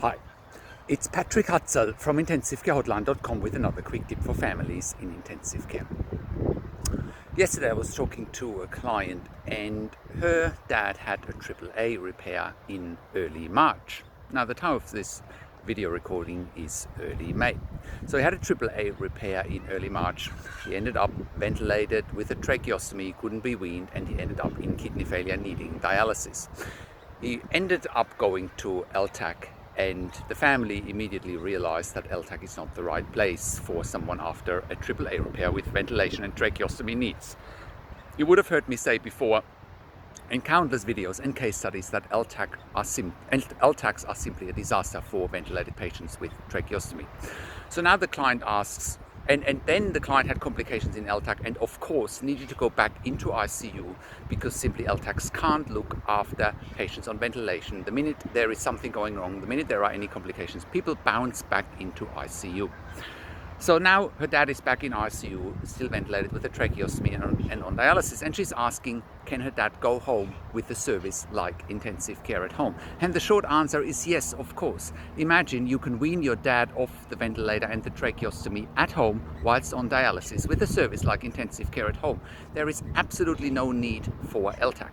Hi, it's Patrick Hutzel from IntensiveCareHotline.com with another quick tip for families in intensive care. Yesterday I was talking to a client and her dad had a AAA repair in early March. Now the time of this video recording is early May. So he had a AAA repair in early March. He ended up ventilated with a tracheostomy, couldn't be weaned, and he ended up in kidney failure needing dialysis. He ended up going to LTAC, and the family immediately realized that LTAC is not the right place for someone after a AAA repair with ventilation and tracheostomy needs. You would have heard me say before in countless videos and case studies that LTACs are simply a disaster for ventilated patients with tracheostomy. So now the client asks, and then the client had complications in LTAC and of course needed to go back into ICU because simply LTACs can't look after patients on ventilation. The minute there is something going wrong, the minute there are any complications, people bounce back into ICU. So now her dad is back in ICU, still ventilated with a tracheostomy and on dialysis, and she's asking, can her dad go home with a service like intensive care at home? And the short answer is yes, of course. Imagine you can wean your dad off the ventilator and the tracheostomy at home whilst on dialysis with a service like intensive care at home. There is absolutely no need for LTAC.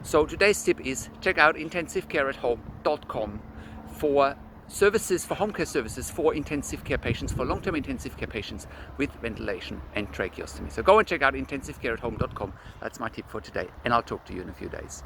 So today's tip is check out intensivecareathome.com for services, for home care services for intensive care patients, for long-term intensive care patients with ventilation and tracheostomy. So go and check out intensivecareathome.com. That's my tip for today, and I'll talk to you in a few days.